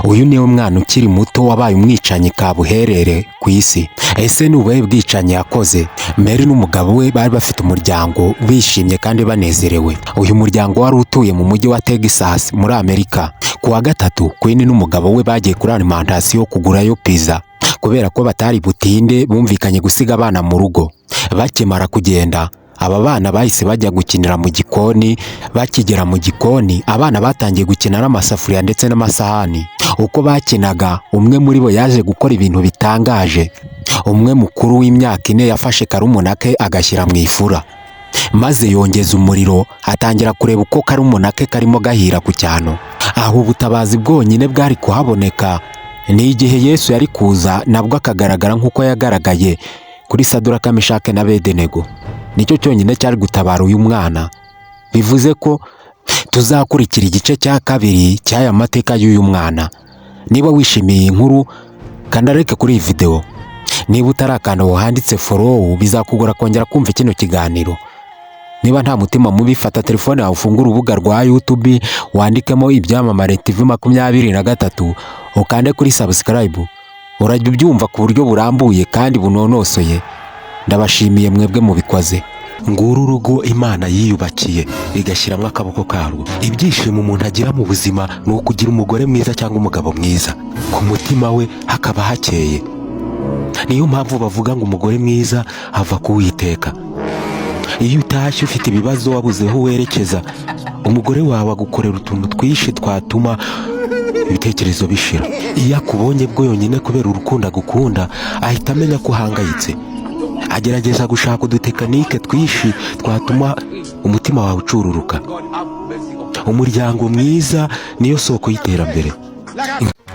Uyu niwe mwana ukiri muto wabaye umwicanyi kabuherere ku isi. Ese ni ubuhe bwicanyi yakoze? Mary n'umugabo we bari bafite umuryango bishimye kandi banezerewe. Uyu muryango wari utuye mu mujyi wa Texas muri Amerika. Ku wa gatatu Queen n'umugabo we bagiye kuri alimentation kugurayo pizza. Kubera ko batari butinde bumvikanye gusiga abana mu rugo. Bakimara kugenda, aba bana bahise bajya gukinira mu gikoni. Bakigera mu gikoni, abana batangiye gukina n'amasafuriya ndetse n'amasahani. Uko bakinaga, umwe muri bo yaje gukora ibintu bitangaje. Umwe mukuru w'imyaka 4 yafashe karumuna ke agashyira mu ifura, maze yongeza umuriro, atangira kureba uko karumuna ke karimo gahira ku cyano. Aho ubutabazi bwonyine bwari kuhaboneka ni igihe Yesu yari kuza nabwo akagaragara nk'uko yagaragaye kuri Saduraka, Meshake na Abedenego. Nicyo cyonyine cyari gutabara uyu mwana. Bivuze ko tuzakurikira igice cya kabiri cy'aya mateka y'uyu mwana. Niba wishimiye inkuru, kanda like kuri iyi video. Niba utarakanda handitse follow, bizakugora kongera kumva kino kiganiro. Niba nta mutima mubi, fata telefone yawe ufungura urubuga rwa YouTube, wandikemo Ibyamamare TV 23, ukande kuri subscribe. Urajya ubyumva ku buryo burambuye kandi bunonosoye. Ndabashimiye mwebwe mubikoze. Nguru urugo Imana yiyubakiye igashyiramo akaboko karwo. Ibyishimo umuntu agira mu buzima ni ukugira umugore mwiza cyangwa umugabo mwiza, ku mutima we hakaba hakeye. Niyo mpamvu bavuga ngo umugore mwiza ava ku Uwiteka. Iyo utashye ufite ibibazo wabuze aho werekeza, umugore wawe agukorera utuntu twishi twatuma ibitekerezo bishira. Iyo akubonye bwo yonyine kubera urukundo agukunda, ahita amenya ko uhangayitse. Agerageza gushaka udutekanike twishi twatuma umutima wawe ucururuka. Umuryango mwiza niyo soko y'iterambere.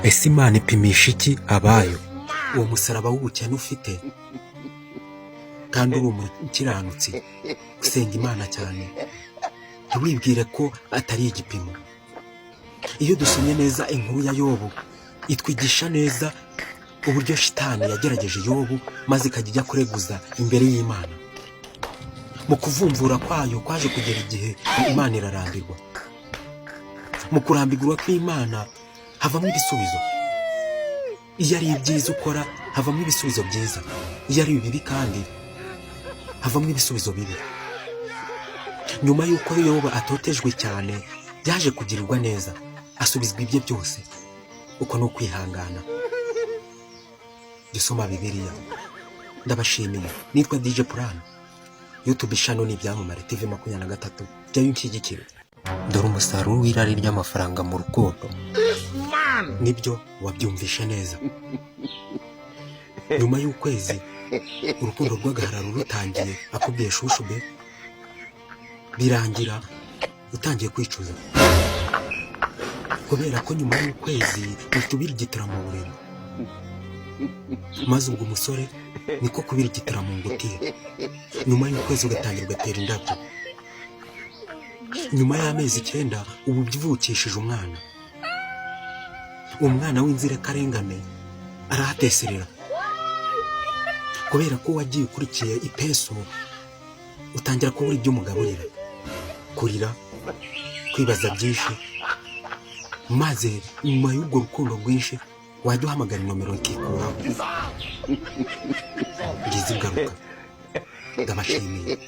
Ese Imana ipimisha iki abayo? Uwo musaraba w'ubukene ufite kandi uri umukiranutsi, usenga Imana cyane, ntiwibwire ko atari igipimo. Iyo dusomye neza inkuru ya Yobu, itwigisha neza uburyo shitani yagerageje Yobu maze ikajya kureguza imbere y'Imana. Mu kuvumvura kwayo kwaje kugera igihe Imana irarambirwa. Mu kurambirwa kw'Imana havamo ibisubizo. Iyo ari ibyiza ukora havamo ibisubizo byiza, iyo ari bibi kandi havamo ibisubizo bibi. Nyuma y'uko Yobu atotejwe cyane, yaje kugirirwa neza, asubizwa ibye byose. Uko no kwihangana. Dusoma Bibiliya. Ndabashimiye. Nitwa DJ Plan. YouTube channel ni Ibyamamare TV 23. Jyayo unshyigikire. Dore umusaruro w'irari ry'amafaranga mu rukundo. Nibyo wabyumvishe neza. Nyuma y'ukwezi urukundo rw'agahararo rutangiye, akubwiye shushube, birangira utangiye kwicuza. Kubera ko nyuma y'ukwezi utubira igitara mu buriri, maze ubwo umusore niko kubira igitara mu ngutiye. Nyuma y'ukwezi ugatangira ugatera indabyo. Nyuma y'amezi 9 ubu byivukishije umwana. Umwana w'inzirakarengane arahateserera. Kubera ko wagiye ukurikiye ipeso, utangira kubura ibyo umugaburira, kurira, kwibaza byinshi. Maze nyuma y'ubwo rukundo rwinshi wajya uhamagara nomero ikikuraho. Ngize ingaruka. Ndabashimiye.